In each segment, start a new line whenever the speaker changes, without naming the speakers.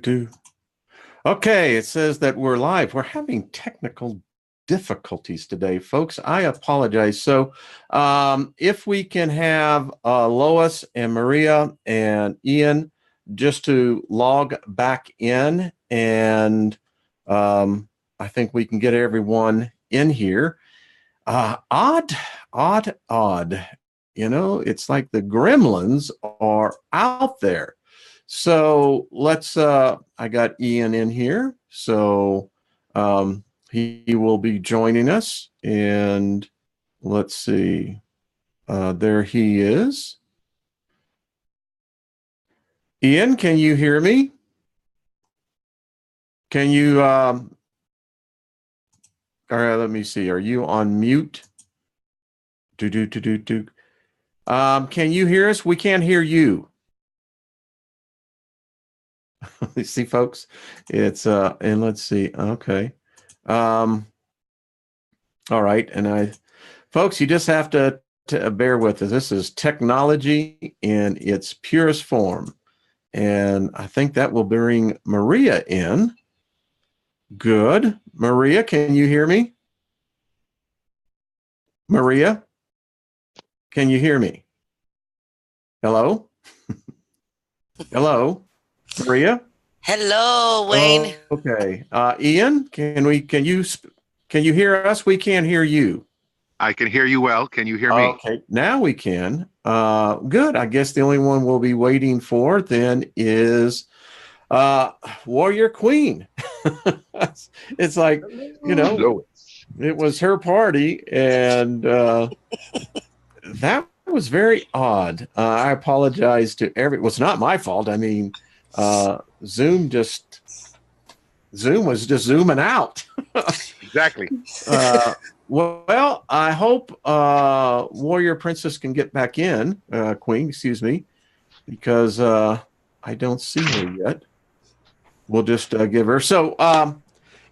Do. Okay, it says that we're live. We're having technical difficulties today, folks. I apologize. So, if we can have Lois and Maria and Ian just to log back in, and I think we can get everyone in here. Odd. It's like the gremlins are out there. So let's, I got Ian in here. So he will be joining us. And let's see. There he is. Ian, can you hear me? Can you, all right, let me see. Are you on mute? Can you hear us? We can't hear you. You see, folks, it's and let's see. Okay. All right. And folks, you just have to bear with us. This is technology in its purest form. And I think that will bring Maria in. Good. Maria, can you hear me? Maria, can you hear me? Hello? Hello? Maria?
Hello, Wayne.
Oh, okay. Ian, can you hear us? We can't hear you.
I can hear you well. Can you hear me?
Okay, now we can. Good. I guess the only one we'll be waiting for then is Warrior Queen. It's like, it was her party, and that was very odd. I apologize to it was not my fault. I mean, Zoom was just zooming out.
Exactly.
Well, I hope Warrior Princess can get back in, Queen, excuse me, because I don't see her yet. We'll just give her. So,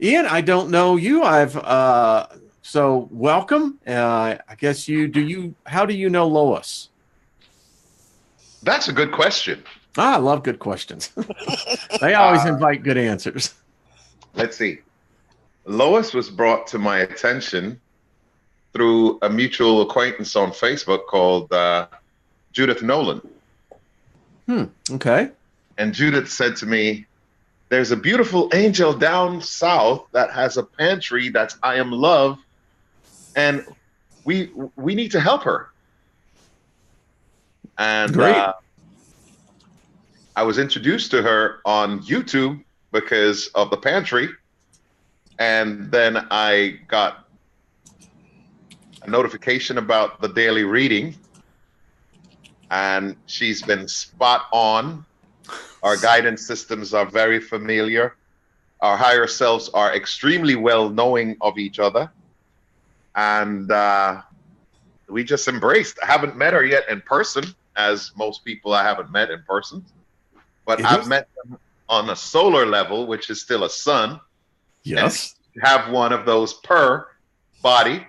Ian, I don't know you. So welcome. I guess how do you know Lois?
That's a good question.
I love good questions. They always invite good answers.
Let's see. Lois was brought to my attention through a mutual acquaintance on Facebook called Judith Nolan.
Okay.
And Judith said to me, there's a beautiful angel down south that has a pantry that's I Am Love, and we need to help her. And I was introduced to her on YouTube because of the pantry. And then I got a notification about the daily reading, and she's been spot on. Our guidance systems are very familiar. Our higher selves are extremely well knowing of each other. And we just embraced. I haven't met her yet in person, as most people I haven't met in person. But I've met them on a solar level, which is still a sun.
Yes.
Have one of those per body,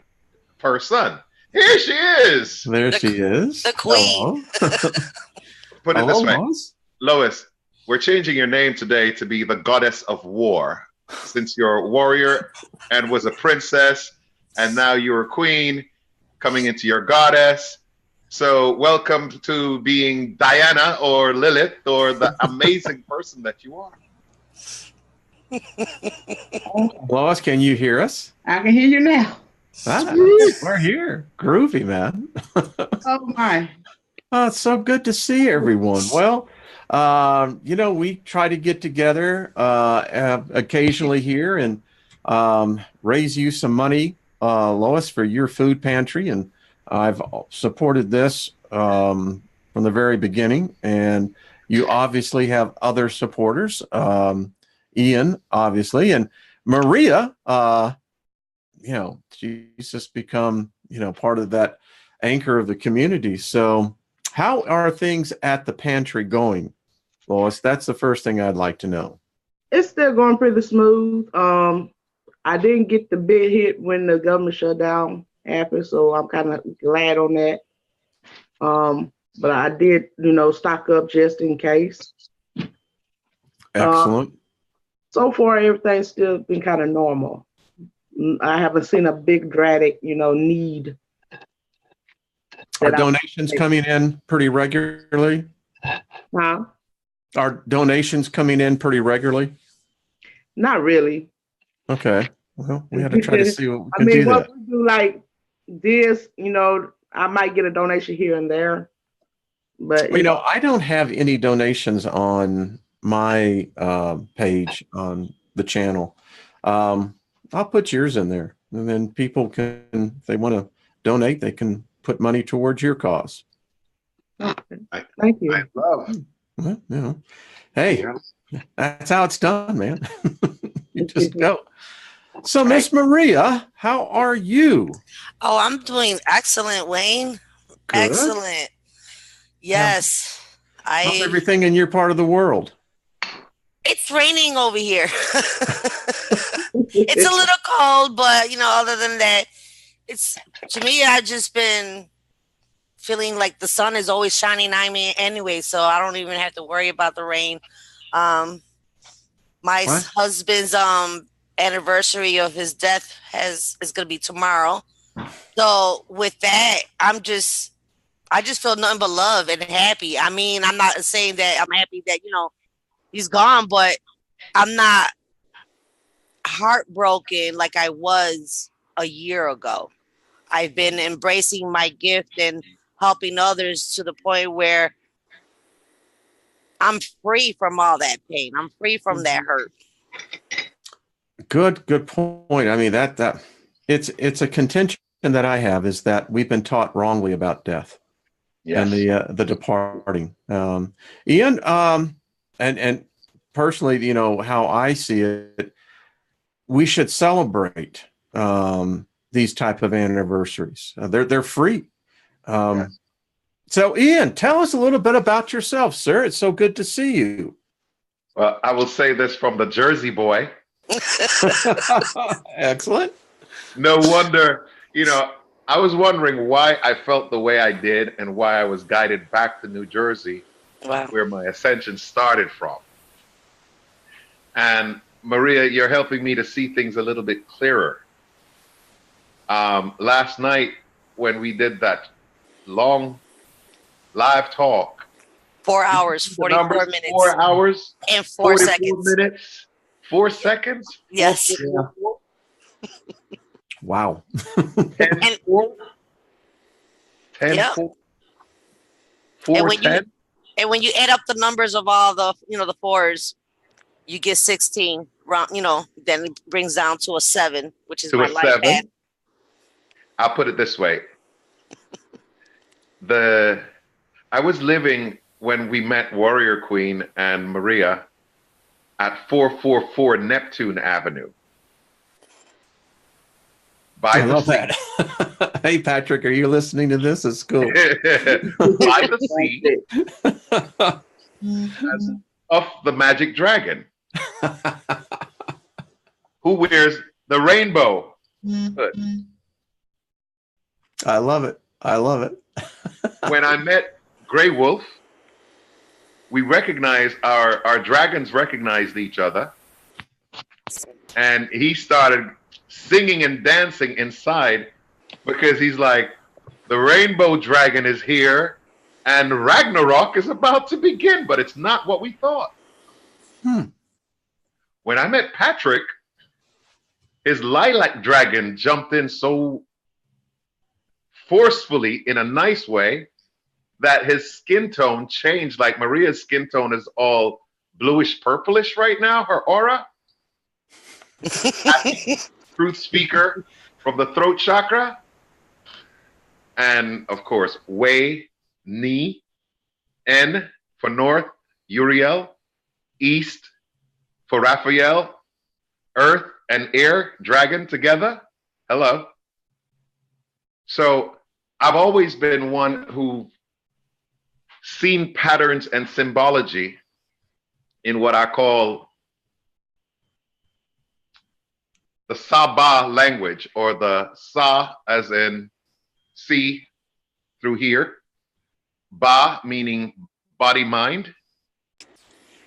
per sun. Here she is.
There she is.
The queen.
Put it this way.
Lois,
we're changing your name today to be the goddess of war, since you're a warrior and was a princess, and now you're a queen coming into your goddess. So welcome to being Diana or Lilith or the amazing person that you are.
Lois, can you hear us?
I can hear you now.
We're here. Groovy, man.
Oh, my.
Oh, it's so good to see everyone. Well, we try to get together occasionally here and raise you some money, Lois, for your food pantry. And I've supported this from the very beginning. And you obviously have other supporters. Ian, obviously, and Maria, she's just become, part of that anchor of the community. So how are things at the pantry going, Lois? That's the first thing I'd like to know.
It's still going pretty smooth. I didn't get the big hit when the government shutdown happened, so I'm kind of glad on that. but I did, stock up just in case.
Excellent.
So far, everything's still been kind of normal. I haven't seen a big dramatic, need.
Are donations coming in pretty regularly?
Huh?
Are donations coming in pretty regularly?
Not really.
Okay. Well, we had to try to see what we
I
can
mean,
do
what
that.
we do like this, I might get a donation here and there, but
I don't have any donations on my page on the channel. I'll put yours in there, and then people can, if they want to donate, they can put money towards your cause.
Thank you.
I love.
Well, hey, that's how it's done, man. You just go. So, Miss Maria, how are you?
Oh, I'm doing excellent, Wayne.
Good.
Excellent. Yes.
How's everything in your part of the world?
It's raining over here. It's a little cold, but other than that, to me, I've just been feeling like the sun is always shining on me anyway, so I don't even have to worry about the rain. My husband's anniversary of his death is going to be tomorrow. So with that, I just feel nothing but love and happy. I mean, I'm not saying that I'm happy that he's gone, but I'm not heartbroken like I was a year ago. I've been embracing my gift and helping others to the point where I'm free from all that pain. I'm free from that hurt.
Good point. I mean, that it's a contention that I have, is that we've been taught wrongly about death. Yes. And the departing. Ian, and personally, how I see it, we should celebrate these type of anniversaries. They're free. Yes. So, Ian, tell us a little bit about yourself, sir. It's so good to see you.
Well, I will say this from the Jersey boy.
Excellent.
No wonder, I was wondering why I felt the way I did and why I was guided back to New Jersey, where my ascension started from. And Maria, you're helping me to see things a little bit clearer. Last night, when we did that long live talk,
4 hours, 44 minutes.
4 hours
and 4 seconds.
Minutes, 4 seconds.
Yes.
4, 4, 4.
Wow.
10, 4. 10,
yep.
4, 4, 10.
And when you add up the numbers of all the, the fours, you get 16. Then it brings down to a 7, which is my life path.
I'll put it this way. I was living, when we met Warrior Queen and Maria, at 444 Neptune Avenue.
I love that. Hey, Patrick, are you listening to this? It's cool.
By the sea of the magic dragon, who wears the rainbow hood.
I love it. I love it.
When I met Grey Wolf, we recognized our dragons recognized each other, and he started singing and dancing inside, because he's like, the rainbow dragon is here and Ragnarok is about to begin, but it's not what we thought. When I met Patrick, his lilac dragon jumped in so forcefully in a nice way that his skin tone changed. Like Maria's skin tone is all bluish purplish right now, her aura. Truth speaker from the throat chakra. And of course, Wei, Ni, N for North, Uriel, East for Raphael, Earth and Air, dragon together. Hello. So I've always been one who seen patterns and symbology in what I call the Saba language, or the Sa as in see through here, Ba meaning body mind,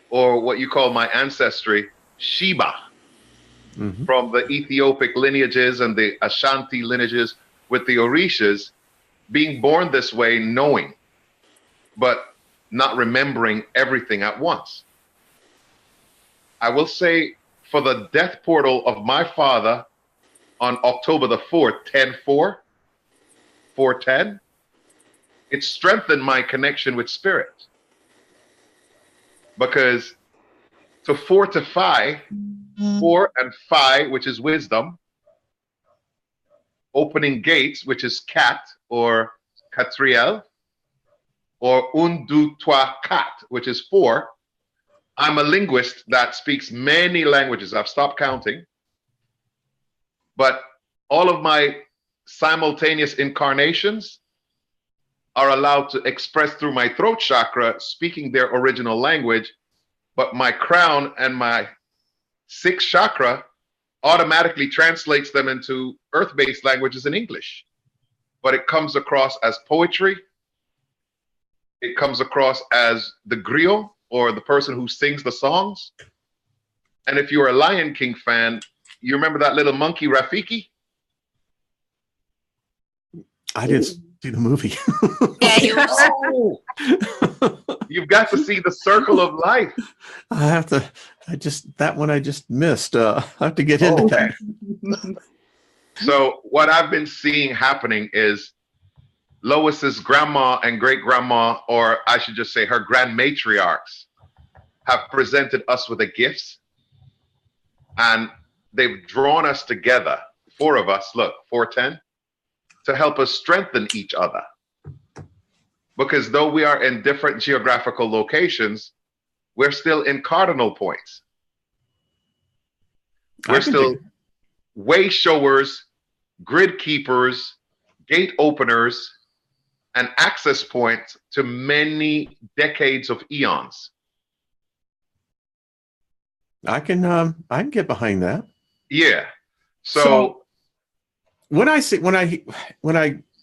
or what you call my ancestry, Sheba, from the Ethiopic lineages and the Ashanti lineages with the Orishas, being born this way, knowing, but not remembering everything at once. I will say for the death portal of my father on October the 4th, 10-4, 410, it strengthened my connection with spirit. Because to fortify, 4 and 5, which is wisdom, opening gates, which is cat or katriel, or undu toi kat, which is 4. I'm a linguist that speaks many languages. I've stopped counting. But all of my simultaneous incarnations are allowed to express through my throat chakra, speaking their original language, but my crown and my 6th chakra automatically translates them into earth-based languages in English. But it comes across as poetry. It comes across as the griot, or the person who sings the songs. And if you're a Lion King fan, you remember that little monkey Rafiki?
I didn't see the movie.
Yeah, he was.
You've got to see the circle of life.
I just missed. I have to get into that.
So what I've been seeing happening is Lois's grandma and great grandma, or I should just say her grand matriarchs, have presented us with the gifts, and they've drawn us together, 4 of us, look, 410, to help us strengthen each other. Because though we are in different geographical locations, we're still in cardinal points. We're still way showers, grid keepers, gate openers, and access points to many decades of eons.
I can get behind that.
Yeah. So
when I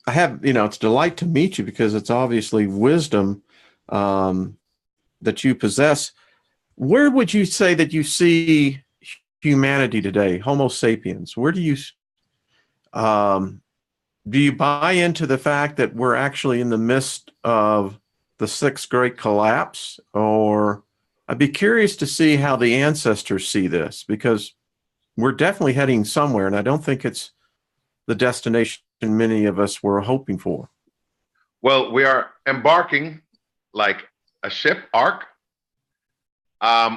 have, it's a delight to meet you, because it's obviously wisdom that you possess. Where would you say that you see humanity today, Homo sapiens? Where do you buy into the fact that we're actually in the midst of the 6th great collapse? Or I'd be curious to see how the ancestors see this, because we're definitely heading somewhere, and I don't think it's the destination many of us were hoping for.
Well, we are embarking like a ship arc.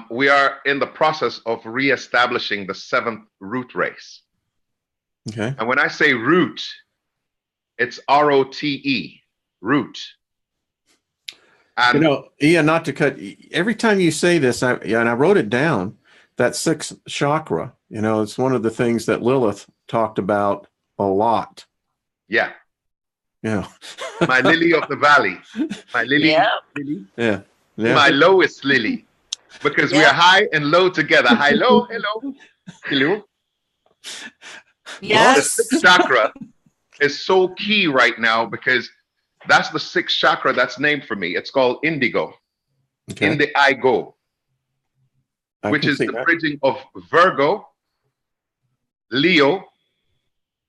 We are in the process of reestablishing the 7th root race.
Okay.
And when I say root, it's R-O-T-E, root. And
Ian, not to cut, every time you say this, and I wrote it down, that 6th chakra, it's one of the things that Lilith talked about a lot.
Yeah.
Yeah.
My lily of the valley. My lily.
Yeah.
Lily.
Yeah.
My lowest lily. Because we are high and low together. High, low, hello. Hello.
Yes.
The 6th chakra is so key right now, because that's the 6th chakra that's named for me. It's called indigo.
Okay.
In the I go. Which is the bridging of Virgo, Leo,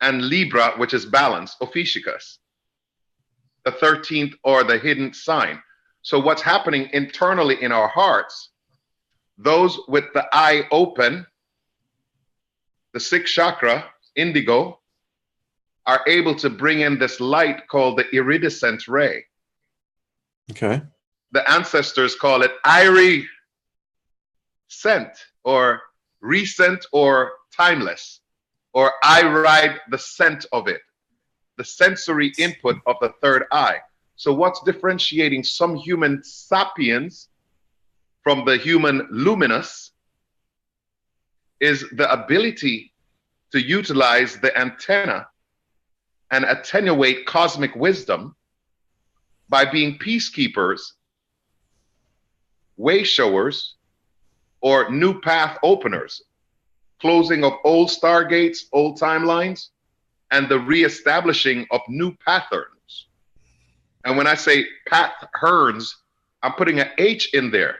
and Libra, which is balance, Ophiuchus, the 13th, or the hidden sign. So what's happening internally in our hearts, those with the eye open, the 6th chakra, indigo, are able to bring in this light called the iridescent ray.
Okay.
The ancestors call it iridescent, or recent, or timeless, or I ride the scent of it, the sensory input of the 3rd eye. So what's differentiating some human sapiens from the human luminous is the ability to utilize the antenna and attenuate cosmic wisdom by being peacekeepers, way showers, or new path openers, closing of old stargates, old timelines, and the reestablishing of new patterns. And when I say Pat Hearns, I'm putting an H in there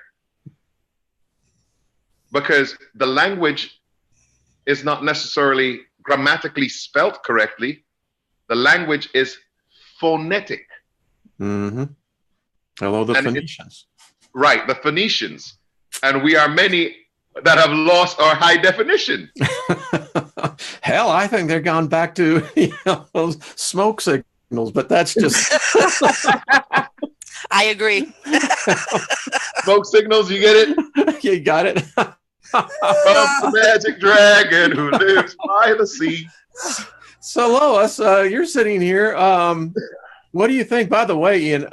because the language is not necessarily grammatically spelt correctly. The language is phonetic.
Mm-hmm. Hello, the Phoenicians.
Right, the Phoenicians. And we are many that have lost our high definition.
Hell, I think they're gone back to those smoke signals, but that's just.
I agree.
Smoke signals, you get it?
You got it.
Of the magic dragon who lives by the sea.
So Lois, you're sitting here. What do you think? By the way, Ian,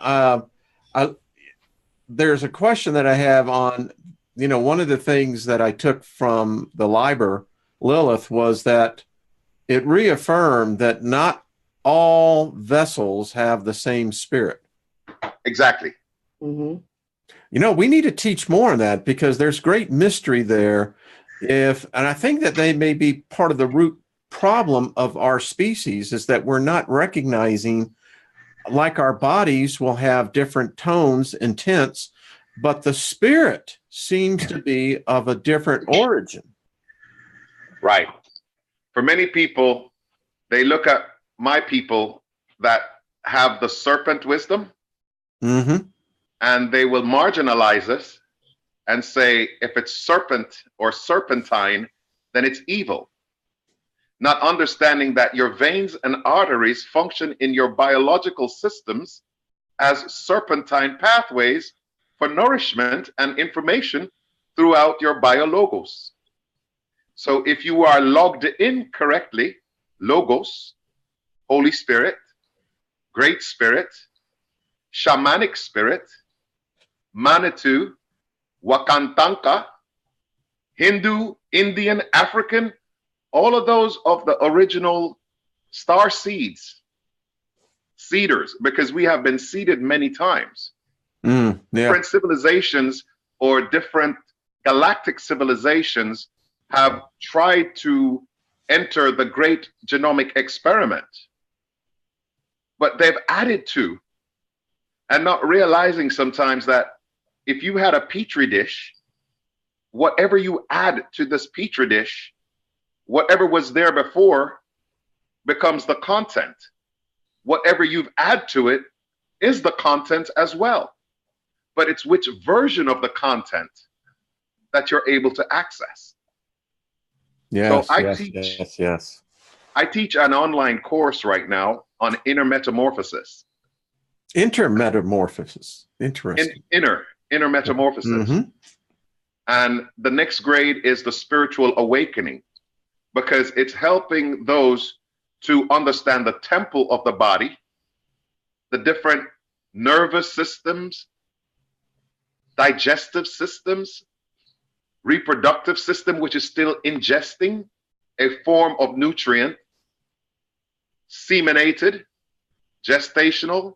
there's a question that I have on, one of the things that I took from the Liber, Lilith, was that it reaffirmed that not all vessels have the same spirit.
Exactly.
Mm-hmm.
We need to teach more on that because there's great mystery there. And I think that they may be part of the root problem of our species is that we're not recognizing, like our bodies will have different tones and tints, but the spirit seems to be of a different origin.
Right. For many people, they look at my people that have the serpent wisdom,
mm-hmm.
and they will marginalize us and say, if it's serpent or serpentine, then it's evil. Not understanding that your veins and arteries function in your biological systems as serpentine pathways for nourishment and information throughout your biologos. So if you are logged in correctly, logos, Holy Spirit, Great Spirit, Shamanic Spirit, Manitou, Wakantanka, Hindu, Indian, African, all of those of the original star seeds, seeders, because we have been seeded many times.
Yeah.
Different civilizations or different galactic civilizations have tried to enter the great genomic experiment, but they've added to, and not realizing sometimes that if you had a petri dish, whatever you add to this petri dish, whatever was there before becomes the content. Whatever you've added to it is the content as well. But it's which version of the content that you're able to access.
Yes,
so I teach an online course right now on inner metamorphosis.
Intermetamorphosis. Interesting.
Inner metamorphosis.
Mm-hmm.
And the next grade is the spiritual awakening, because it's helping those to understand the temple of the body, the different nervous systems, digestive systems, reproductive system, which is still ingesting a form of nutrient, seminated, gestational,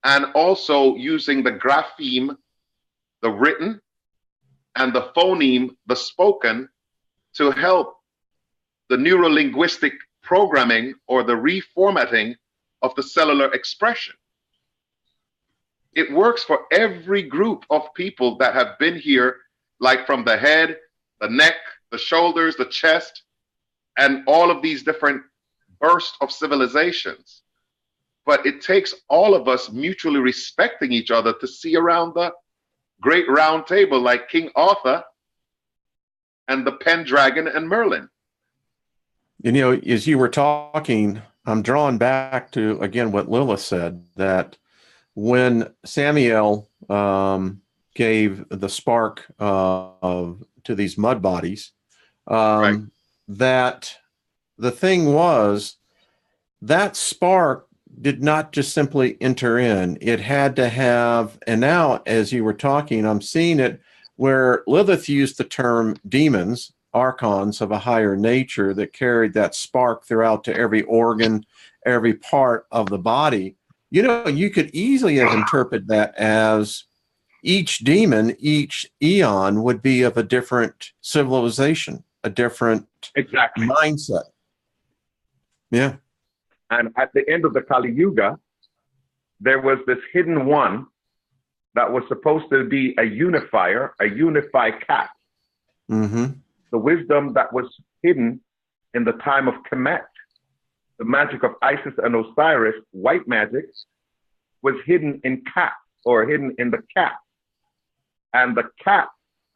and also using the grapheme, the written, and the phoneme, the spoken, to help the neurolinguistic programming or the reformatting of the cellular expression. It works for every group of people that have been here, like from the head, the neck, the shoulders, the chest, and all of these different bursts of civilizations. But it takes all of us mutually respecting each other to see around the great round table like King Arthur and the Pendragon and Merlin.
As you were talking, I'm drawn back to, again, what Lilith said, that when Samuel gave the spark to these mud bodies,
Right.
that the thing was that spark did not just simply enter in. It had to have, and now as you were talking, I'm seeing it where Lilith used the term demons, archons of a higher nature that carried that spark throughout to every organ, every part of the body. You could easily have interpreted that as each demon, each eon would be of a different civilization, a different mindset. Yeah.
And at the end of the Kali Yuga,
there was this hidden one that was supposed to be a unifier, a unified cat.
Mm-hmm.
The wisdom that was hidden in the time of Kemet, the magic of Isis and Osiris, white magic, was hidden in cat, or hidden in the cat. And the cat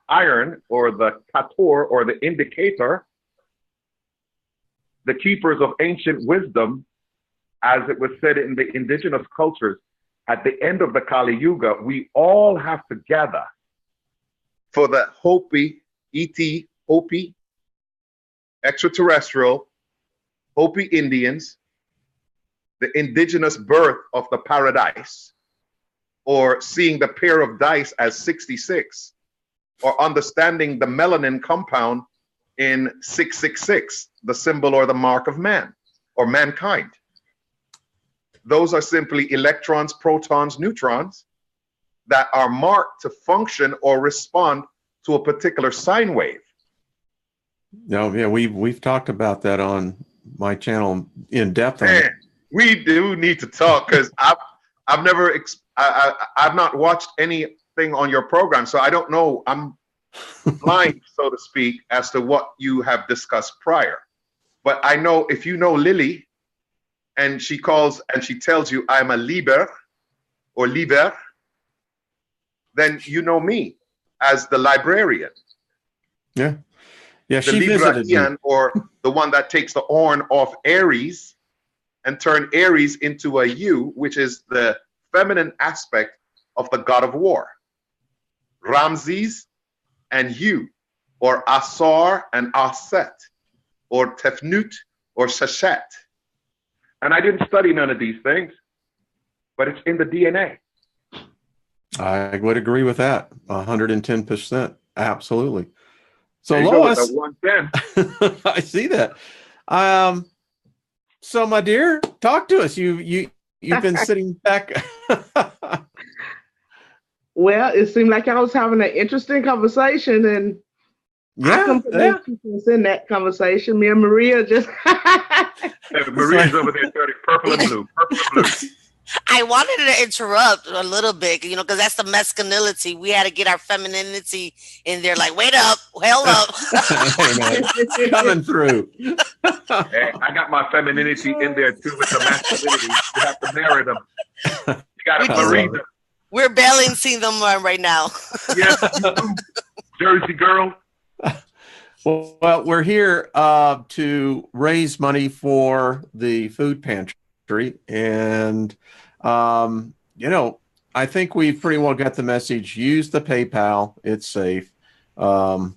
iron, or the kator, or the indicator, the keepers of ancient wisdom, as it was said in the indigenous cultures, at the end of the Kali Yuga, we all have to gather for the Hopi, E.T. Hopi, extraterrestrial, Hopi Indians, the indigenous birth of the paradise, or seeing the pair of dice as 66, or understanding the melanin compound in 666, the symbol or the mark of man or mankind. Those are simply electrons, protons, neutrons that are marked to function or respond to a particular sine wave.
No, yeah, we've talked about that on my channel in depth.
Man, we do need to talk, because I've never I've not watched anything on your program, so I don't know. I'm blind, so to speak, as to what you have discussed prior. But I know, if you know Lily, and she calls and she tells you I'm a Liber or Liber, then you know me as the librarian.
Yeah. Yeah,
The
she visited me.
Librarian, or the one that takes the horn off Aries and turn Aries into a U, which is the feminine aspect of the god of war. Ramses and Hu, or Asar and Aset, or Tefnut or Shashet. And I didn't study none of these things, but it's in the DNA.
I would agree with that 110%. Absolutely. So
There you go with
Lois,
the 110.
I see that. So my dear, talk to us. You've been sitting back.
Well, it seemed like I was having an interesting conversation, and I completely was in that conversation. Me and Maria just.
Maria's over there turning purple and blue. Purple and blue.
I wanted to interrupt a little bit, because that's the masculinity. We had to get our femininity in there. Like, wait up, held up.
Coming through.
Hey, I got my femininity in there too with the masculinity. You have to marry them. You got to marry them.
We're balancing them right now.
Yes, Jersey girl.
Well, we're here to raise money for the food pantry, and I think we've pretty well got the message. Use the PayPal; it's safe. Or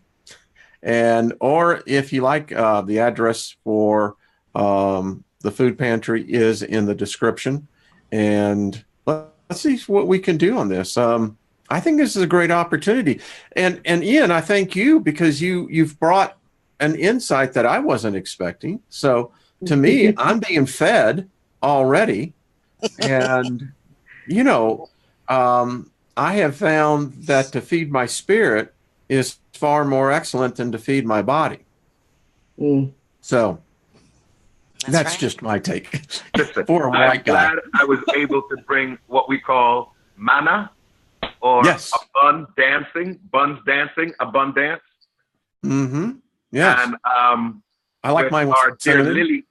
if you like, the address for the food pantry is in the description, and let's see what we can do on this. I think this is a great opportunity. And Ian, I thank you, because you've brought an insight that I wasn't expecting. So to me, I'm being fed already. And, I have found that to feed my spirit is far more excellent than to feed my body. So that's right. Just my take.
Listen,
for a white guy.
I'm glad I was able to bring what we call manna, or buns dancing, abundance.
Mm-hmm. Yes.
And
I like
with
mine.
Our dear Lily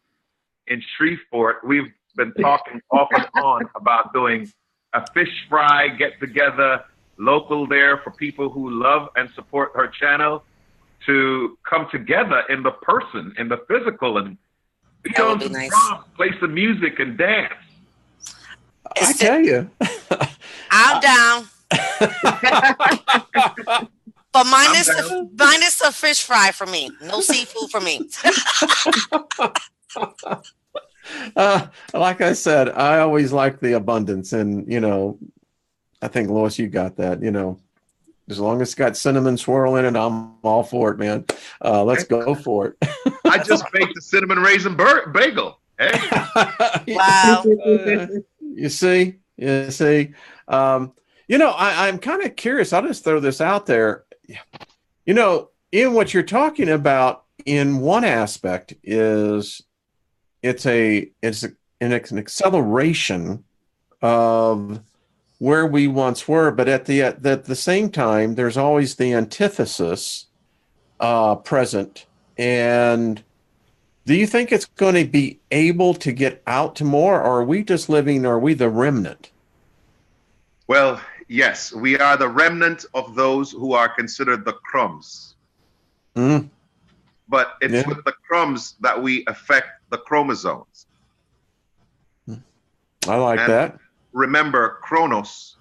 in Shreveport, we've been talking off and on about doing a fish fry get together local there for people who love and support her channel to come together in the person, in the physical, and be on some drums, play some music and dance.
I tell you.
I'm down. But minus the fish fry for me. No seafood for me.
Like I said, I always like the abundance, and I think Lois, you got that. As long as it's got cinnamon swirl in it, I'm all for it, man. Let's go for it.
I just baked a cinnamon raisin bagel. Hey.
Wow.
You see. I'm kind of curious. I'll just throw this out there. In what you're talking about, in one aspect, is it's an acceleration of where we once were, but at the same time, there's always the antithesis present. And do you think it's going to be able to get out to more, or are we just living, are we the remnant?
Well, yes, we are the remnant of those who are considered the crumbs.
Mm.
But it's with the crumbs that we affect the chromosomes.
I like that.
Remember, Chronos.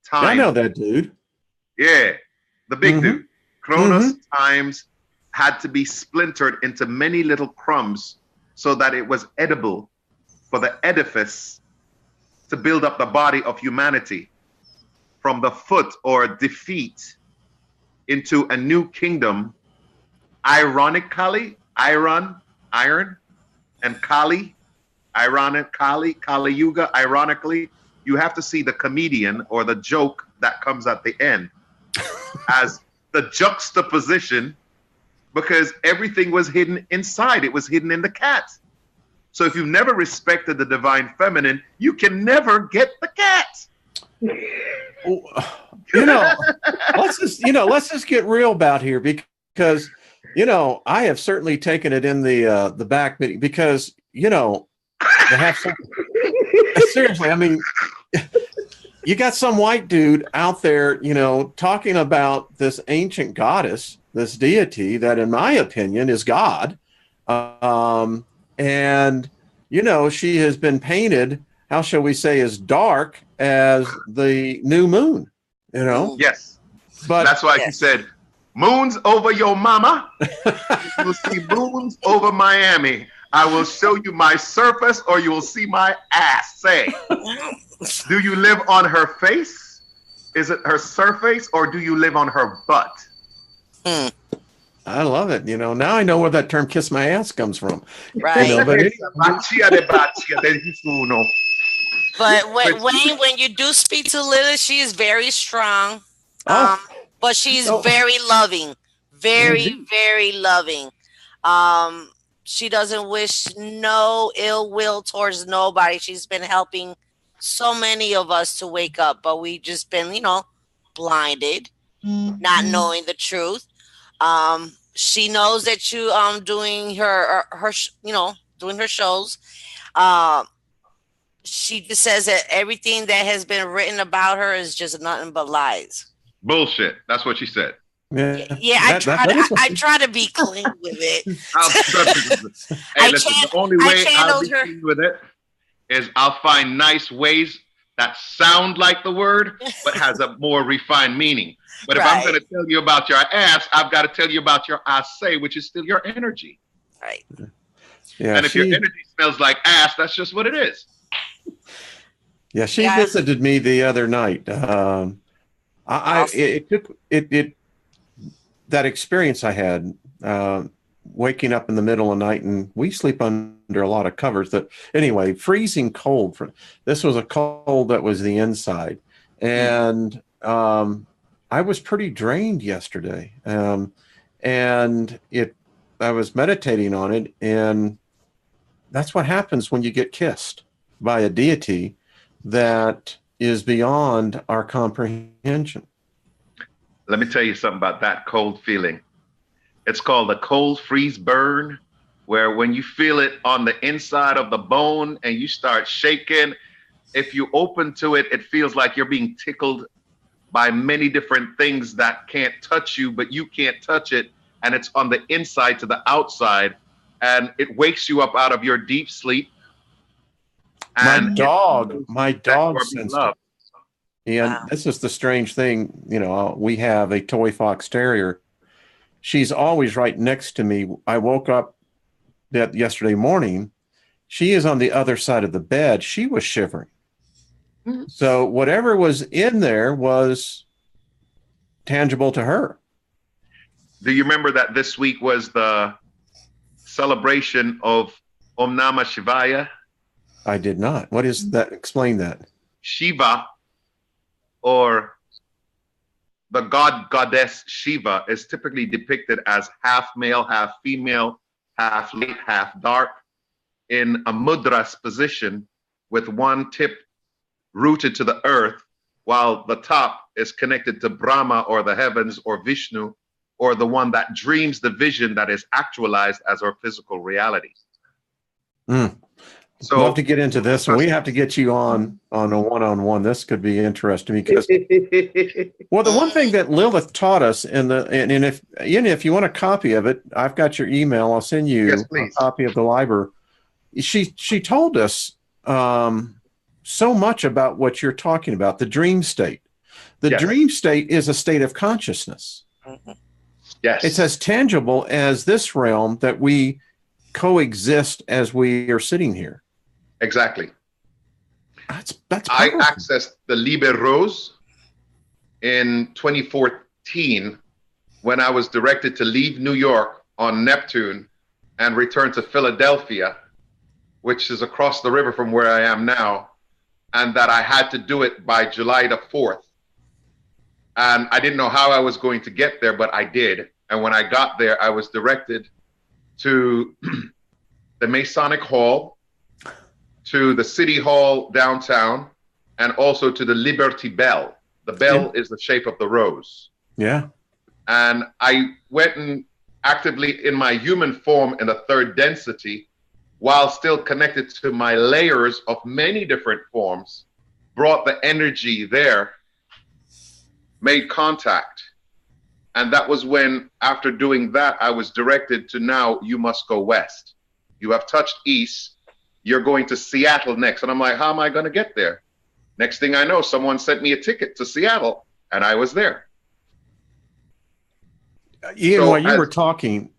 Time.
I know that dude.
Yeah, the big dude. Chronos times had to be splintered into many little crumbs so that it was edible for the edifice to build up the body of humanity from the foot or defeat into a new kingdom. Ironically, iron, and Kali, Kali Yuga, ironically, you have to see the comedian or the joke that comes at the end as the juxtaposition, because everything was hidden inside. It was hidden in the cat. So if you've never respected the divine feminine, you can never get the cat.
Let's just get real about here, because I have certainly taken it in the back, because to have some seriously, I mean, you got some white dude out there, talking about this ancient goddess, this deity that, in my opinion, is God. And, she has been painted, how shall we say, as dark as the new moon,
Yes.
But
that's why he said, moons over your mama. You will see moons over Miami. I will show you my surface, or you will see my ass. Say, do you live on her face? Is it her surface, or do you live on her butt?
I love it. Now I know where that term "kiss my ass" comes from.
Right. But when you do speak to Lilith, she is very strong. But she's very loving, very, very loving. She doesn't wish no ill will towards nobody. She's been helping so many of us to wake up, but we just been, blinded, not knowing the truth. She knows that you doing her doing her shows. She just says that everything that has been written about her is just nothing but lies.
Bullshit. That's what she said.
Yeah, I try to be clean with it.
The only way I'll be clean with it is I'll find nice ways that sound like the word, but has a more refined meaning. But if I'm going to tell you about your ass, I've got to tell you about your I say, which is still your energy.
Right.
Yeah, and if your energy smells like ass, that's just what it is.
Yeah, she visited me the other night. That experience I had, waking up in the middle of the night, and we sleep under a lot of covers. Anyway, freezing cold. This was a cold that was the inside, and I was pretty drained yesterday. And I was meditating on it, and that's what happens when you get kissed by a deity that is beyond our comprehension.
Let me tell you something about that cold feeling. It's called a cold freeze burn, where when you feel it on the inside of the bone and you start shaking, if you open to it, it feels like you're being tickled by many different things that can't touch you, but you can't touch it. And it's on the inside to the outside, and it wakes you up out of your deep sleep.
And my dog sensed it. And this is the strange thing, we have a toy fox terrier. She's always right next to me. I woke up yesterday morning. She is on the other side of the bed. She was shivering. Mm-hmm. So whatever was in there was tangible to her.
Do you remember that this week was the celebration of Om Namah Shivaya?
I did not. What is that? Explain that.
Shiva, or the goddess Shiva, is typically depicted as half male, half female, half light, half dark, in a mudras position, with one tip rooted to the earth, while the top is connected to Brahma or the heavens or Vishnu, or the one that dreams the vision that is actualized as our physical reality.
So love to get into this, and we have to get you on a one-on-one. This could be interesting because, well, the one thing that Lilith taught us, and if Ian, if you want a copy of it, I've got your email. I'll send you a copy of the library. She told us so much about what you're talking about, the dream state. The dream state is a state of consciousness.
Yes. It's
as tangible as this realm that we coexist as we are sitting here.
Exactly.
That's
I accessed the Liber Rose in 2014 when I was directed to leave New York on Neptune and return to Philadelphia, which is across the river from where I am now, and that I had to do it by July the 4th. And I didn't know how I was going to get there, but I did. And when I got there, I was directed to the Masonic Hall, to the City Hall downtown, and also to the Liberty Bell. The bell is the shape of the rose.
Yeah.
And I went and actively in my human form in the third density, while still connected to my layers of many different forms, brought the energy there, made contact. And that was when, after doing that, I was directed to, now you must go west. You have touched east. You're going to Seattle next. And I'm like, how am I going to get there? Next thing I know, someone sent me a ticket to Seattle, and I was there.
Ian, so while you were talking,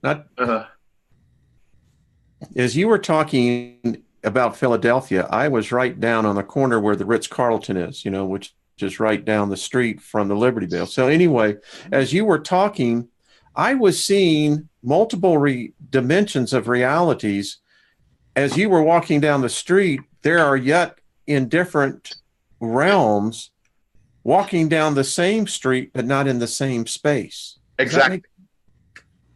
as you were talking about Philadelphia, I was right down on the corner where the Ritz-Carlton is, which is right down the street from the Liberty Bell. So anyway, as you were talking, I was seeing multiple dimensions of realities. As you were walking down the street, there are yet in different realms walking down the same street, but not in the same space.
Exactly.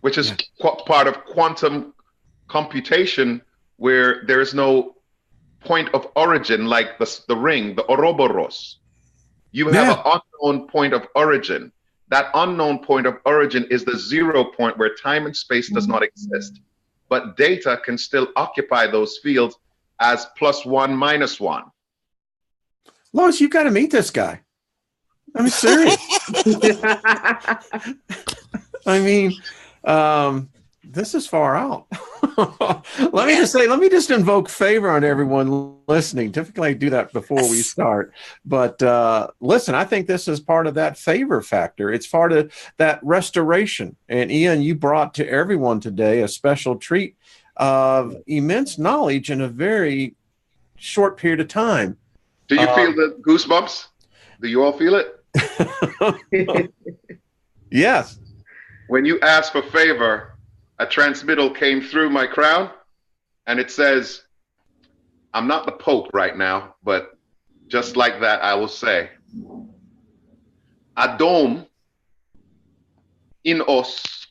Which is part of quantum computation, where there is no point of origin, like the ring, the Ouroboros. You have an unknown point of origin. That unknown point of origin is the 0 point where time and space does not exist. But data can still occupy those fields as +1, -1.
Lois, you got to meet this guy. I'm serious. I mean, this is far out. Let me just invoke favor on everyone listening. Typically I do that before we start, but listen, I think this is part of that favor factor. It's part of that restoration. And Ian, you brought to everyone today a special treat of immense knowledge in a very short period of time.
Do you feel the goosebumps? Do you all feel it?
Yes.
When you ask for favor, a transmittal came through my crown, and it says, I'm not the Pope right now, but just like that, I will say, Adom in os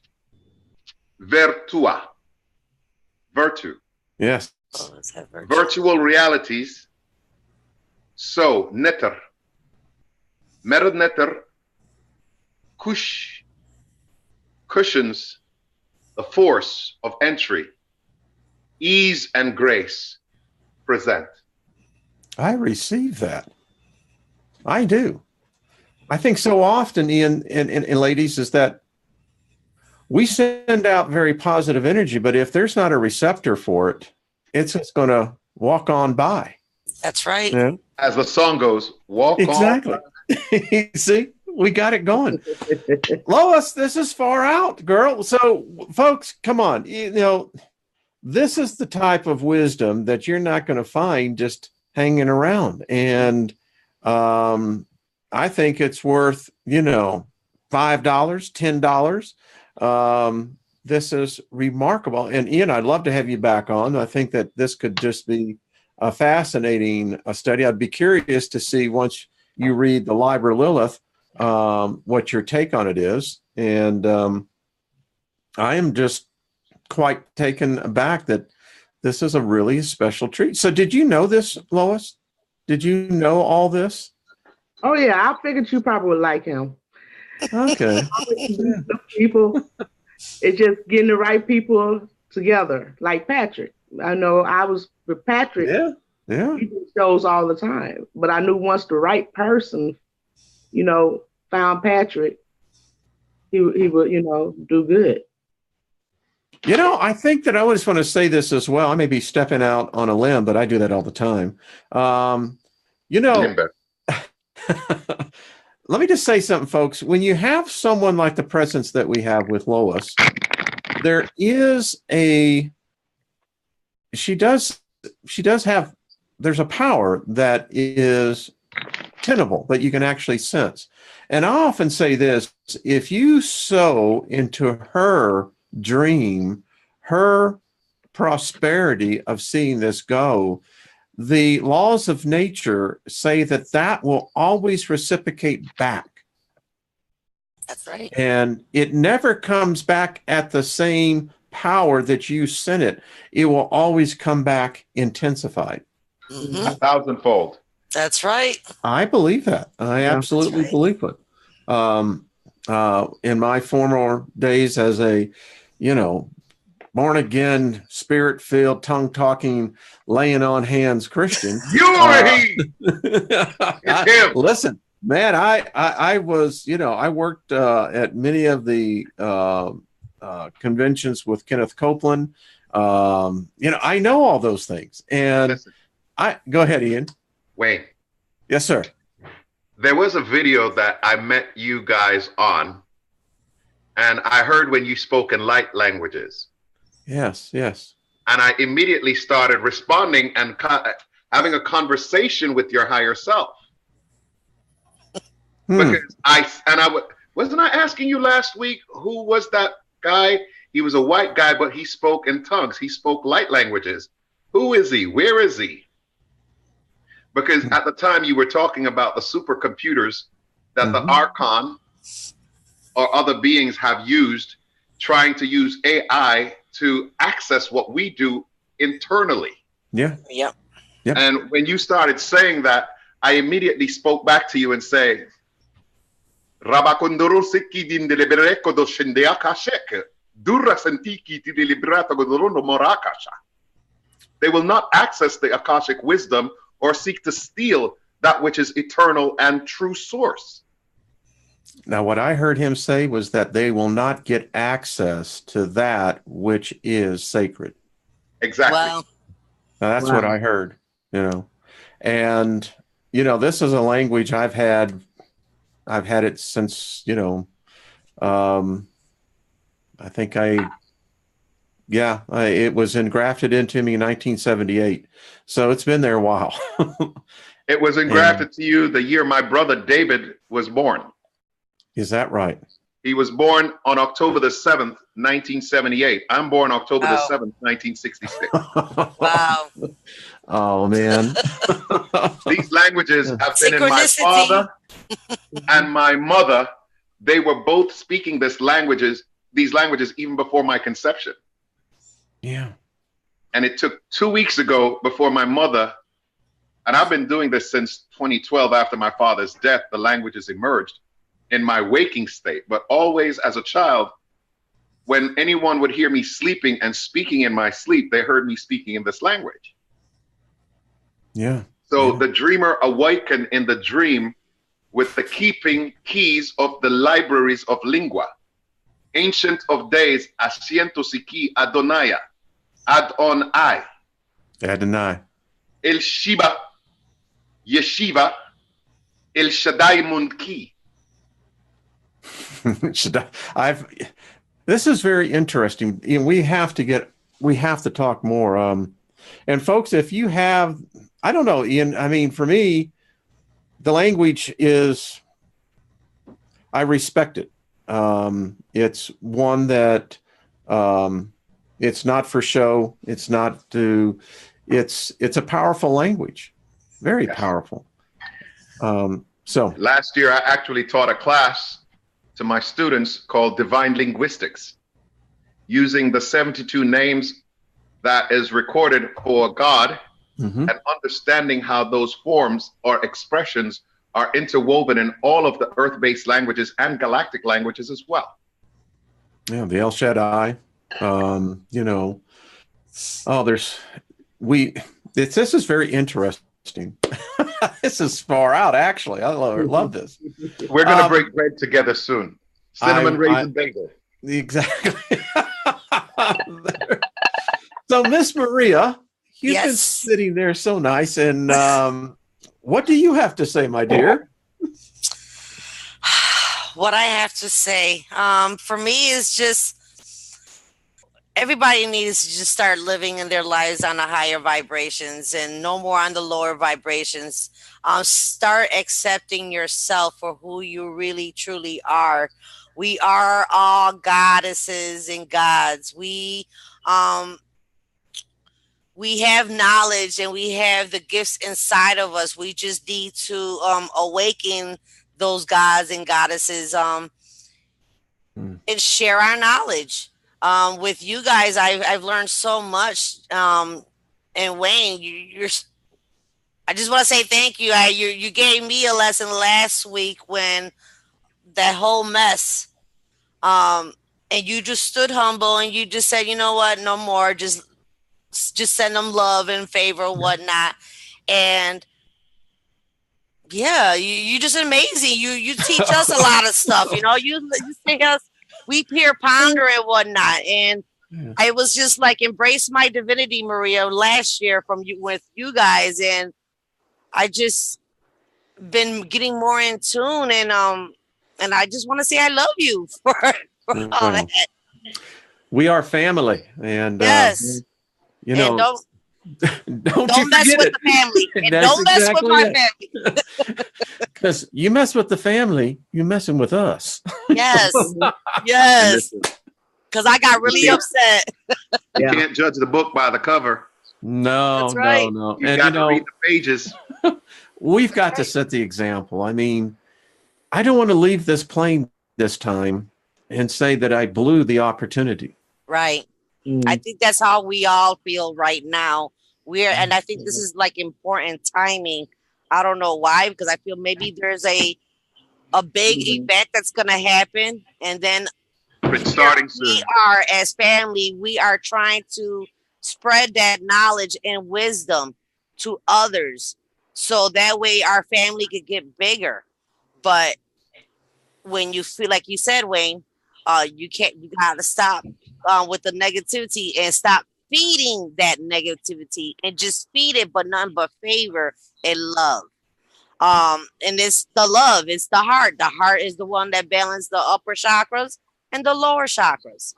virtua, virtue.
Yes.
Virtual realities. So, netter, mered netter, cushions the force of entry, ease and grace present.
I receive that. I do. I think so often, Ian and ladies, is that we send out very positive energy, but if there's not a receptor for it, it's just going to walk on by.
That's right.
Yeah.
As the song goes, walk
exactly.
on.
See, we got it going. Lois, this is far out, girl. So, folks, come on. This is the type of wisdom that you're not going to find just hanging around. And I think it's worth, $5, $10. This is remarkable. And Ian, I'd love to have you back on. I think that this could just be a fascinating study. I'd be curious to see, once you read the Liber Lilith, what your take on it is. And I am just quite taken aback that this is a really special treat. So did you know this, Lois? Did you know all this?
Oh yeah, I figured you probably would like him.
Okay.
People, it's just getting the right people together, like Patrick. I know I was with Patrick.
Yeah. Yeah.
He did shows all the time, but I knew once the right person, found Patrick, he would, do good.
I think that I just want to say this as well. I may be stepping out on a limb, but I do that all the time. Let me just say something, folks. When you have someone like the presence that we have with Lois, there's a power that is tenable, that you can actually sense. And I often say this, if you sow into her dream, her prosperity of seeing this go, the laws of nature say that will always reciprocate back.
That's right.
And it never comes back at the same power that you sent it. It will always come back intensified.
Mm-hmm.
1,000-fold.
That's right.
I believe that. I absolutely believe it. In my former days as a, born again, spirit filled, tongue talking, laying on hands Christian. Listen, man, I was, I worked at many of the conventions with Kenneth Copeland. I know all those things. And go ahead, Ian.
Wayne.
Yes, sir.
There was a video that I met you guys on, and I heard when you spoke in light languages.
Yes.
And I immediately started responding and having a conversation with your higher self. Because wasn't I asking you last week, who was that guy? He was a white guy, but he spoke in tongues. He spoke light languages. Who is he? Where is he? Because at the time you were talking about the supercomputers that the Archon or other beings have used, trying to use AI to access what we do internally.
Yeah.
Yep.
And when you started saying that, I immediately spoke back to you and say, they will not access the Akashic wisdom or seek to steal that which is eternal and true source.
Now, what I heard him say was that they will not get access to that which is sacred.
Exactly.
Wow.
Now, that's what I heard, And, this is a language I've had it since, I think it was engrafted into me in 1978. So it's been there a while.
It was engrafted to you the year my brother David was born.
Is that right?
He was born on October the 7th, 1978. I'm born October the 7th, 1966.
Wow.
Oh, man.
These languages have been in my father and my mother. They were both speaking these languages even before my conception.
Yeah.
And it took 2 weeks ago before my mother, and I've been doing this since 2012 after my father's death, the languages emerged in my waking state. But always as a child, when anyone would hear me sleeping and speaking in my sleep, they heard me speaking in this language.
Yeah.
So the dreamer awakened in the dream with the keeping keys of the libraries of lingua. Ancient of days, asiento siki Adonaya, Adonai.
Adonai.
El Shiba, Yeshiva, El Shaddai Munki.
This is very interesting. We have to talk more. And folks, if you have, I don't know, Ian, I mean, for me, the language is, I respect it. It's one that, it's not for show. It's a powerful language, very powerful. So
last year, I actually taught a class to my students called Divine Linguistics, using the 72 names that is recorded for God,
Mhm.
and understanding how those forms or expressions are interwoven in all of the earth-based languages and galactic languages as well.
Yeah, the El Shaddai. You know, oh, this is very interesting. This is far out, actually. I love this.
We're going to
Um,
break bread together soon. Cinnamon raisin bagel.
Exactly. So, Miss Maria, you've been
Yes.
sitting there so nice, and what do you have to say, my dear?
What I have to say, for me, is just everybody needs to just start living in their lives on the higher vibrations and no more on the lower vibrations. Start accepting yourself for who you really truly are. We are all goddesses and gods. We have knowledge and we have the gifts inside of us. We just need to awaken those gods and goddesses, and share our knowledge. With you guys, I've learned so much. And Wayne, I just want to say thank you. You gave me a lesson last week when that whole mess. And you just stood humble and you just said, you know what, no more. Just send them love and favor and whatnot. And yeah, you just amazing. You teach us a lot of stuff. You know, you take us. We peer ponder and whatnot. And
Yeah.
I was just like embrace my divinity, Maria, last year from you with you guys, and I just been getting more in tune, and I just want to say I love you for all
Well,
that.
we are family, and
Yes,
you
and
know, don't you
don't mess
forget
with
it.
the family, and
That's
don't mess with
exactly
my
it.
family.
Because you mess with the family, you're messing with us.
Yes,
And
yes,
listen,
because I got really
Yeah.
upset.
you
Yeah.
can't judge the book by the cover.
No,
That's right.
no.
You
And
got to read the pages.
we've got to set the example. I mean, I don't want to leave this plane this time and say that I blew the opportunity.
Right.
Mm.
I think that's how we all feel right now. And I think this is like important timing. I don't know why, because I feel maybe there's a big
Mhm.
event that's gonna happen, and then
It's starting
we
soon.
are, as family, we are trying to spread that knowledge and wisdom to others, so that way our family could get bigger. But when you feel like you said, Wayne, you gotta stop with the negativity and stop feeding that negativity and just feed it, but none but favor and love. And it's the love, it's the heart. The heart is the one that balances the upper chakras and the lower chakras.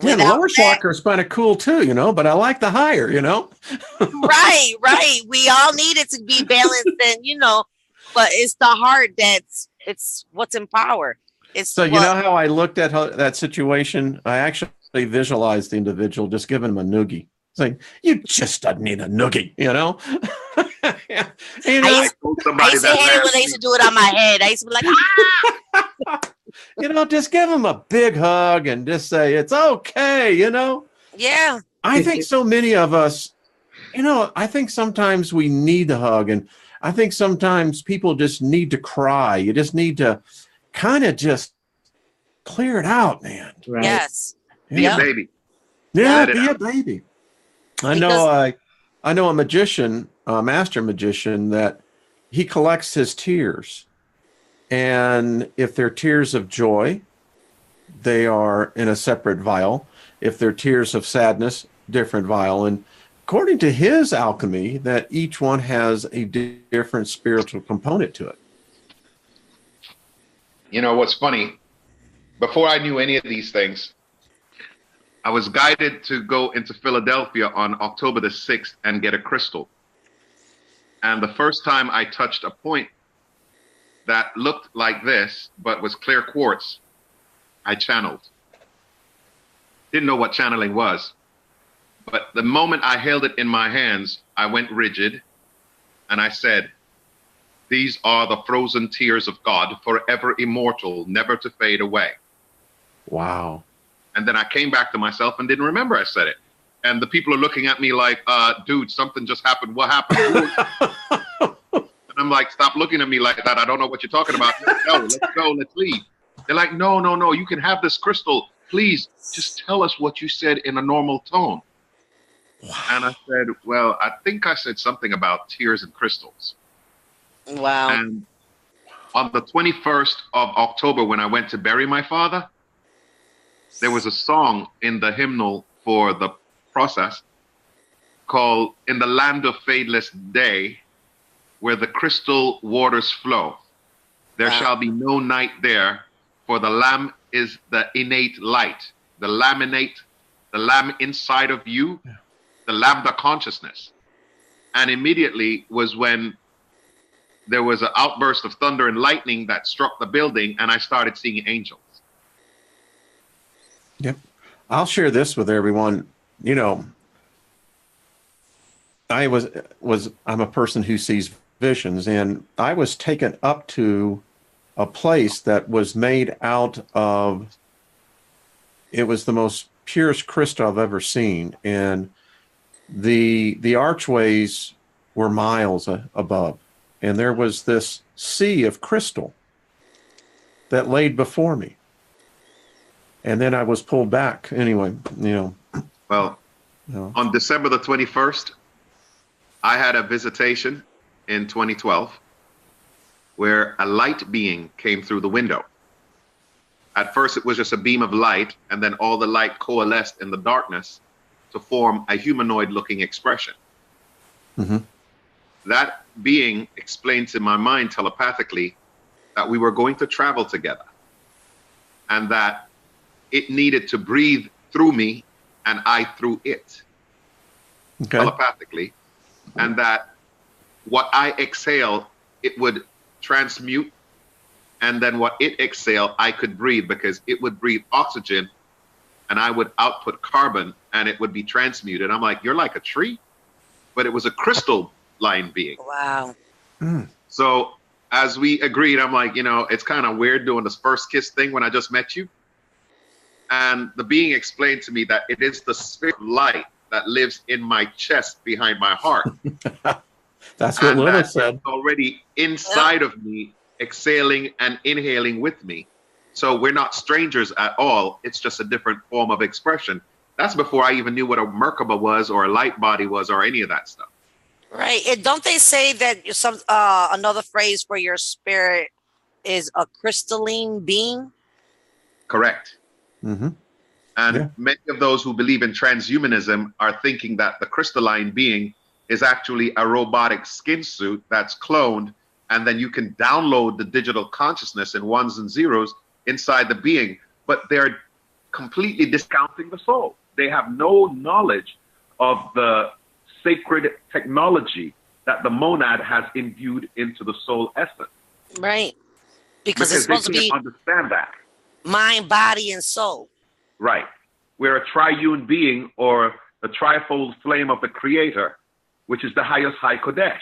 Yeah, the
Without
lower
that,
chakra is kind of cool too, but I like the higher,
right. We all need it to be balanced, and but it's the heart it's what's in power. It's
So,
what
how I looked at that situation? I actually visualized the individual just giving him a noogie. It's like, you just doesn't need a noogie, Yeah.
I
I told
I
somebody
used to
that
hate it when
last
they
week.
used to do it on my head. I used to be like,
just give him a big hug and just say, it's okay,
yeah,
I think so many of us, I think sometimes we need the hug. And I think sometimes people just need to cry. You just need to kind of just clear it out, man.
Right.
yes,
Be
Yep.
a baby.
Yeah,
Let it
be
out.
a baby.
Because-
I know a magician, a master magician, that he collects his tears. And if they're tears of joy, they are in a separate vial. If they're tears of sadness, different vial. And according to his alchemy, that each one has a different spiritual component to it.
You know what's funny? Before I knew any of these things, I was guided to go into Philadelphia on October the 6th and get a crystal. And the first time I touched a point that looked like this, but was clear quartz, I channeled. Didn't know what channeling was. But the moment I held it in my hands, I went rigid and I said, "These are the frozen tears of God, forever immortal, never to fade away."
Wow.
And then I came back to myself and didn't remember I said it.
And the people are looking at me like, dude, something just happened. What happened? And I'm like, stop looking at me like that. I don't know what you're talking about. Let's go, let's leave. They're like, no, you can have this crystal. Please, just tell us what you said in a normal tone. Wow. And I said, well, I think I said something about tears and crystals.
Wow.
And on the 21st of October, when I went to bury my father, there was a song in the hymnal for the process called "In the Land of Fadeless Day, where the crystal waters flow. There shall be no night there, for the Lamb is the innate light, the laminate, the Lamb inside of you, the Lambda consciousness." And immediately was when there was an outburst of thunder and lightning that struck the building, and I started seeing angels.
Yep. I'll share this with everyone. You know, I'm a person who sees visions, and I was taken up to a place that was made out of, it was the most purest crystal I've ever seen. And the archways were miles above. And there was this sea of crystal that laid before me. And then I was pulled back anyway, you know.
Well, on December the 21st, I had a visitation in 2012 where a light being came through the window. At first, it was just a beam of light, and then all the light coalesced in the darkness to form a humanoid-looking expression. Mm-hmm. That being explained to my mind telepathically that we were going to travel together, and that it needed to breathe through me and I through it, telepathically, and that what I exhale, it would transmute, and then what it exhale, I could breathe, because it would breathe oxygen and I would output carbon and it would be transmuted. I'm like, you're like a tree? But it was a crystal line being.
Wow.
So as we agreed, I'm like, you know, it's kind of weird doing this first kiss thing when I just met you. And the being explained to me that it is the spirit of light that lives in my chest behind my heart.
That's what Lilith said.
It's already inside of me, exhaling and inhaling with me. So we're not strangers at all. It's just a different form of expression. That's before I even knew what a Merkaba was or a light body was or any of that stuff.
Right. And don't they say that another phrase for your spirit is a crystalline being?
Correct.
Mm-hmm.
And many of those who believe in transhumanism are thinking that the crystalline being is actually a robotic skin suit that's cloned, and then you can download the digital consciousness in ones and zeros inside the being. But they're completely discounting the soul. They have no knowledge of the sacred technology that the monad has imbued into the soul essence.
Right. Because it's supposed to be
understand that.
Mind, body, and soul.
Right. We're a triune being, or the trifold flame of the creator, which is the highest High Kodesh.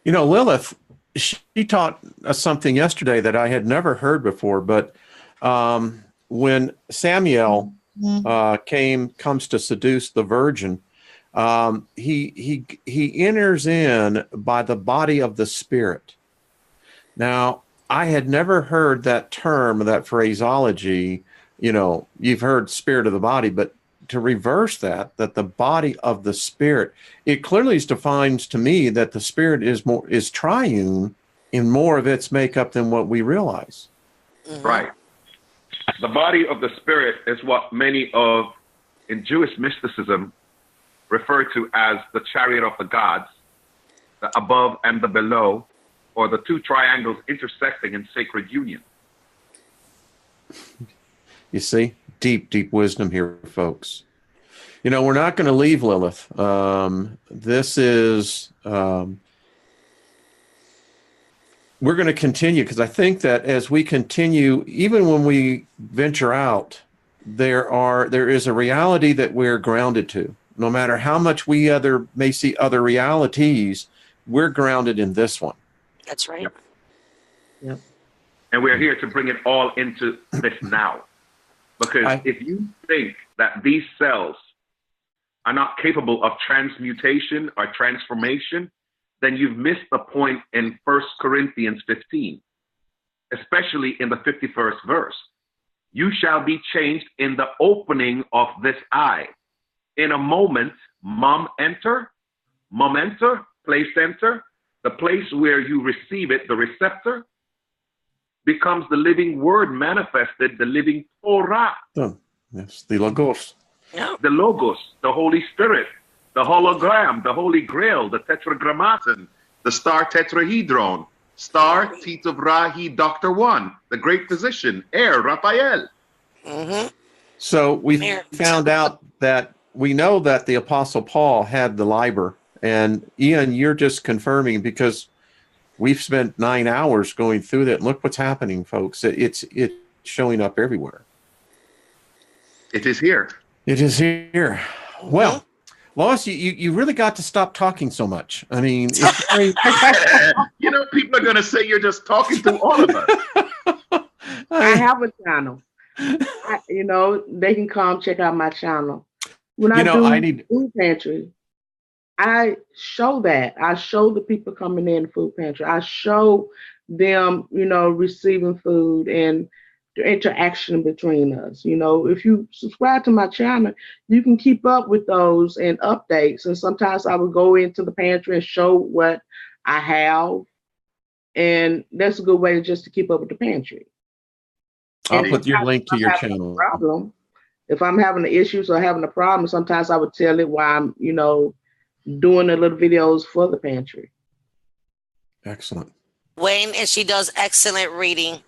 You know, Lilith, she taught us something yesterday that I had never heard before, but when Samuel comes to seduce the virgin, he enters in by the body of the spirit. Now, I had never heard that term, that phraseology. You know, you've heard spirit of the body, but to reverse that the body of the spirit, it clearly defines to me that the spirit is triune in more of its makeup than what we realize.
Mm-hmm.
Right. The body of the spirit is what many in Jewish mysticism refer to as the chariot of the gods, the above and the below, or the two triangles intersecting in sacred union.
You see, deep wisdom here, folks. You know, we're not going to leave Lilith. This is, we're going to continue, because I think that as we continue, even when we venture out, there is a reality that we're grounded to. No matter how much we may see other realities, we're grounded in this one.
That's right.
Yep. And we're here to bring it all into this now. Because if you think that these cells are not capable of transmutation or transformation, then you've missed the point in 1 Corinthians 15, especially in the 51st verse. You shall be changed in the opening of this eye. In a moment, mom enter, place enter, the place where you receive it, the receptor, becomes the living word manifested, the living Torah.
Yes, the Logos.
Yeah.
The Logos, the Holy Spirit, the hologram, the Holy Grail, the Tetragrammaton, the star tetrahedron, star Titavrahi Dr. One, the great physician, Raphael.
Mm-hmm.
So we found out that we know that the Apostle Paul had the Liber. And Ian, you're just confirming because we've spent 9 hours going through that. Look what's happening, folks. It's showing up everywhere.
It is here.
It is here. Well, Lois, you really got to stop talking so much. I mean, it's very...
You know, people are going to say you're just talking to all of us.
I have a channel. You know, they can come check out my channel. When I do food pantry, I show that. I show the people coming in food pantry. I show them, you know, receiving food and the interaction between us. You know, if you subscribe to my channel, you can keep up with those and updates. And sometimes I would go into the pantry and show what I have. And that's a good way just to keep up with the pantry.
I'll put your link to your channel.
Problem. If I'm having the issues or having a problem, sometimes I would tell it while I'm, you know, doing the little videos for the pantry.
Excellent.
Wayne, and she does excellent reading.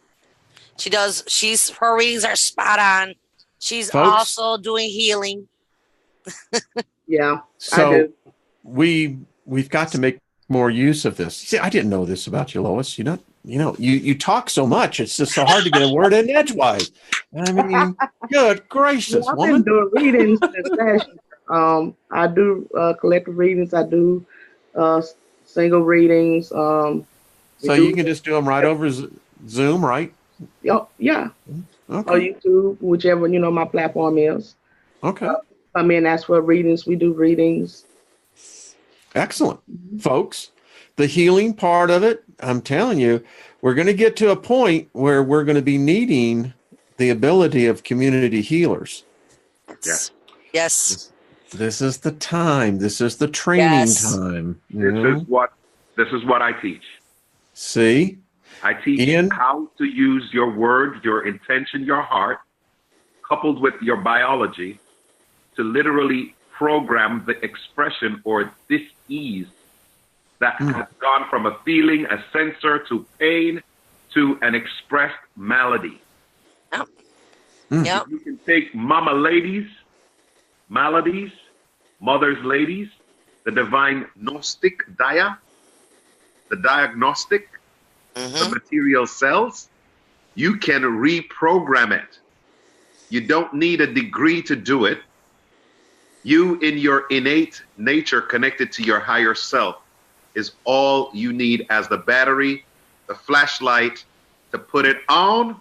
Her readings are spot on. She's
Folks,
also doing healing.
Yeah.
So we've got to make more use of this. See, I didn't know this about you, Lois. You talk so much. It's just so hard to get a word in edgewise. I mean, good gracious,
I've
woman.
been doing readings since last year. I do collective readings. I do single readings.
So you can just do them right over Zoom, right?
Yeah.
Okay.
Or YouTube, whichever, you know, my platform is.
Okay.
Come in, ask for readings. We do readings.
Excellent. Folks, the healing part of it, I'm telling you, we're going to get to a point where we're going to be needing the ability of community healers.
Yes. Yes.
This is the time. This is the training time.
This is what I teach.
See?
I teach how to use your word, your intention, your heart, coupled with your biology, to literally program the expression or dis-ease that has gone from a feeling, a sensor, to pain, to an expressed malady.
Yep.
Yep. You can take mama ladies, maladies, mother's ladies, the divine Gnostic dia, the diagnostic, the material cells. You can reprogram it. You don't need a degree to do it. You, in your innate nature connected to your higher self, is all you need as the battery, the flashlight to put it on.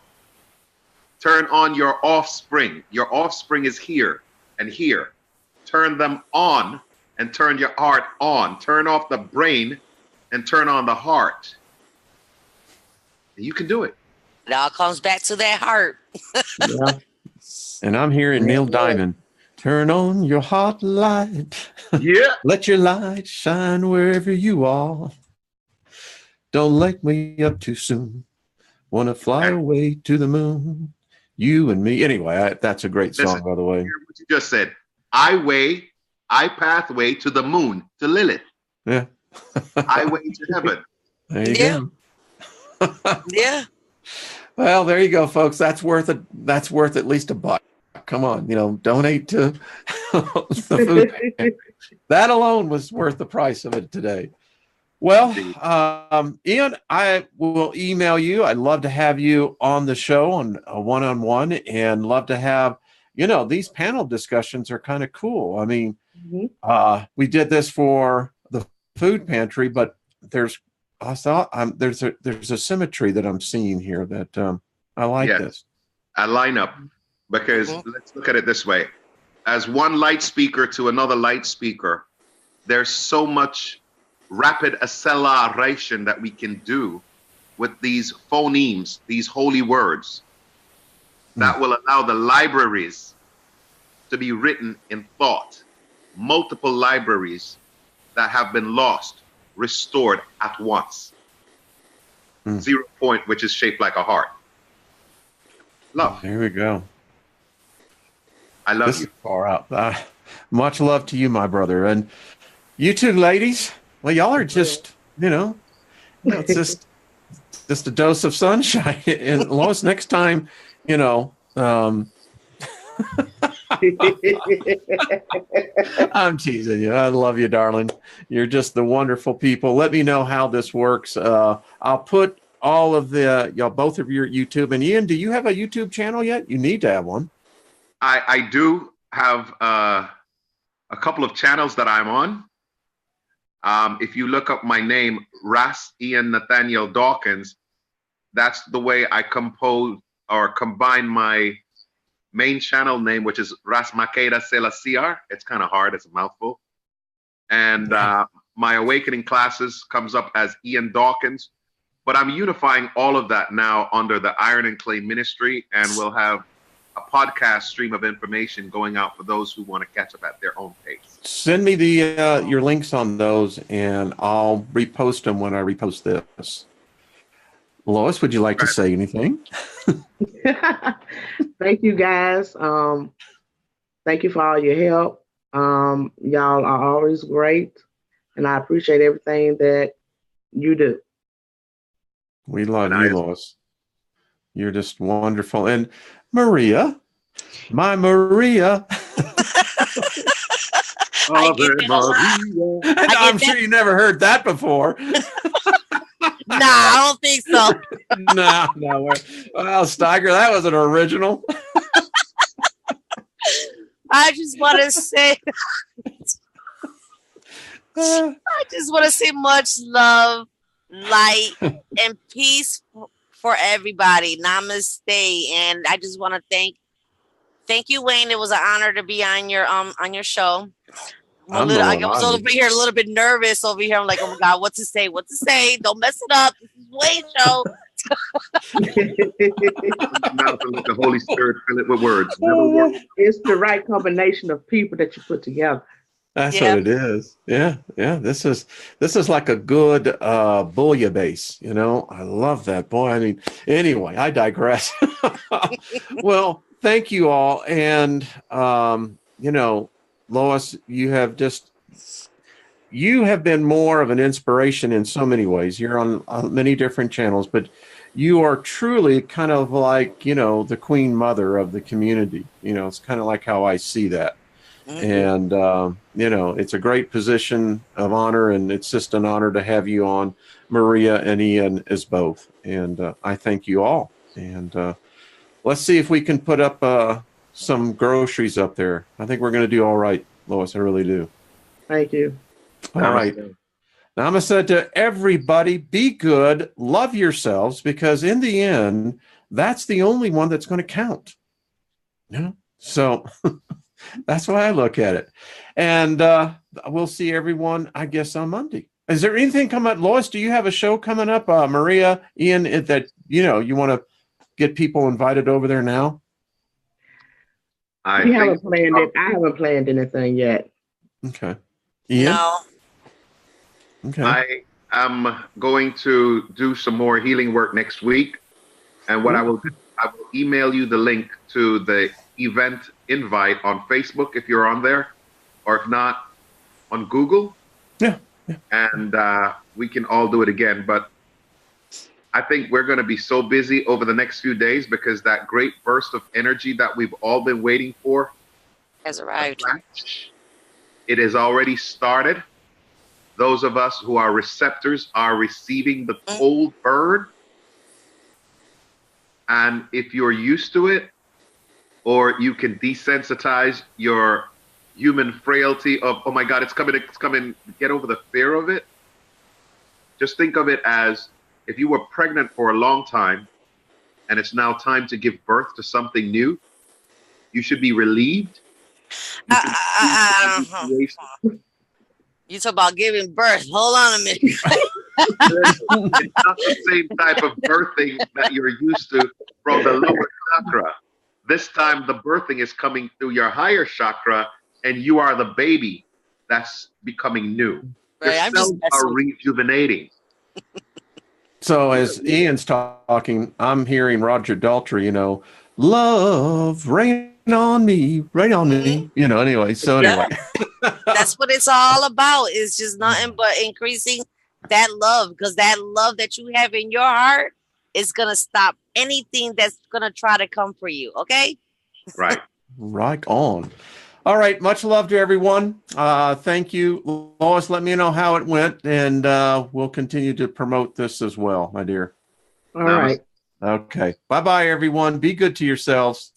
Turn on your offspring. Your offspring is here and here. Turn them on and turn your heart on. Turn off the brain and turn on the heart. You can do it.
It all comes back to that heart.
Yeah. And I'm hearing Neil Diamond. Turn on your heart light.
Yeah.
Let your light shine wherever you are. Don't wake me up too soon. Want to fly away to the moon. You and me. Anyway, that's a great song, by the way.
Hear what you just said. I pathway to the moon, to Lilith.
Yeah.
Highway to heaven.
There you go.
Yeah.
Well, there you go, folks. That's worth at least $1. Come on, donate to the food. That alone was worth the price of it today. Well, Ian, I will email you. I'd love to have you on the show on a one-on-one, and love to have, these panel discussions are kind of cool. I mean, we did this for the food pantry, but there's a symmetry that I'm seeing here that I like this.
I line up because let's look at it this way. as one light speaker to another light speaker, there's so much rapid acceleration that we can do with these phonemes, these holy words, that will allow the libraries to be written in thought. Multiple libraries that have been lost, restored at once. 0 point, which is shaped like a heart. Love.
There we go.
I love
this
you.
Is far out. Much love to you, my brother. And you two ladies, well, y'all are just, it's just a dose of sunshine. And Lois, next time, I'm teasing you. I love you, darling. You're just the wonderful people. Let me know how this works. I'll put all of both of your YouTube. And Ian, do you have a YouTube channel yet? You need to have one.
I do have a couple of channels that I'm on. If you look up my name, Ras Ian Nathaniel Dawkins, that's the way I compose or combine my main channel name, which is Ras Makeda Selasiar. It's kind of hard, it's a mouthful. And my awakening classes comes up as Ian Dawkins, but I'm unifying all of that now under the Iron and Clay Ministry, and we'll have a podcast stream of information going out for those who want to catch up at their own pace.
Send me the your links on those, and I'll repost them when I repost this. Lois, would you like to say anything?
Thank you, guys. Thank you for all your help. Y'all are always great, and I appreciate everything that you do.
We love you, Lois. You're just wonderful. And Maria, my Maria. I'm sure you never heard that before.
Nah, I don't think so.
No. Well, Steiger, that was an original.
I just want to say, much love, light, and peace for everybody. Namaste. And I just want to thank you, Wayne. It was an honor to be on your show. I was over here a little bit nervous over here. I'm like, oh my God, what to say? Don't mess it up. This is Wayne's show.
Let the Holy Spirit fill it with words.
It's the right combination of people that you put together.
That's what it is. Yeah. This is like a good bouillabaisse. I love that, boy. I mean, anyway, I digress. Well, thank you all, and Lois, you have been more of an inspiration in so many ways. You're on many different channels, but you are truly kind of like, the queen mother of the community. It's kind of like how I see that. Mm-hmm. And, it's a great position of honor, and it's just an honor to have you on, Maria and Ian as both. And I thank you all. And let's see if we can put up some groceries up there. I think we're going to do all right, Lois. I really do.
Thank you.
All right. Namaste to everybody. Be good. Love yourselves, because in the end, that's the only one that's going to count. So that's why I look at it. And we'll see everyone, I guess, on Monday. Is there anything coming up? Lois, do you have a show coming up? Maria, Ian, that you want to get people invited over there now?
I haven't planned anything yet.
Okay. Ian?
No.
Okay.
I am going to do some more healing work next week. And what I will do, I will email you the link to the event invite on Facebook if you're on there, or if not, on Google.
Yeah.
And we can all do it again. But I think we're going to be so busy over the next few days, because that great burst of energy that we've all been waiting for
has arrived.
It has already started. Those of us who are receptors are receiving the cold burn. And if you're used to it, or you can desensitize your human frailty of, oh my God, it's coming, get over the fear of it. Just think of it as if you were pregnant for a long time and it's now time to give birth to something new. You should be relieved
You talk about giving birth. Hold on a minute.
It's not the same type of birthing that you're used to from the lower chakra. This time, the birthing is coming through your higher chakra, and you are the baby that's becoming new. Your
Right,
cells are rejuvenating.
So as Ian's talking, I'm hearing Roger Daltrey, love, rain on me, anyway. So anyway.
That's what it's all about. It's just nothing but increasing that love, because that love that you have in your heart is going to stop anything that's going to try to come for you. Okay.
Right.
Right on. All right. Much love to everyone. Thank you, Lois. Let me know how it went, and we'll continue to promote this as well, my dear.
All right.
Okay. Bye-bye, everyone. Be good to yourselves.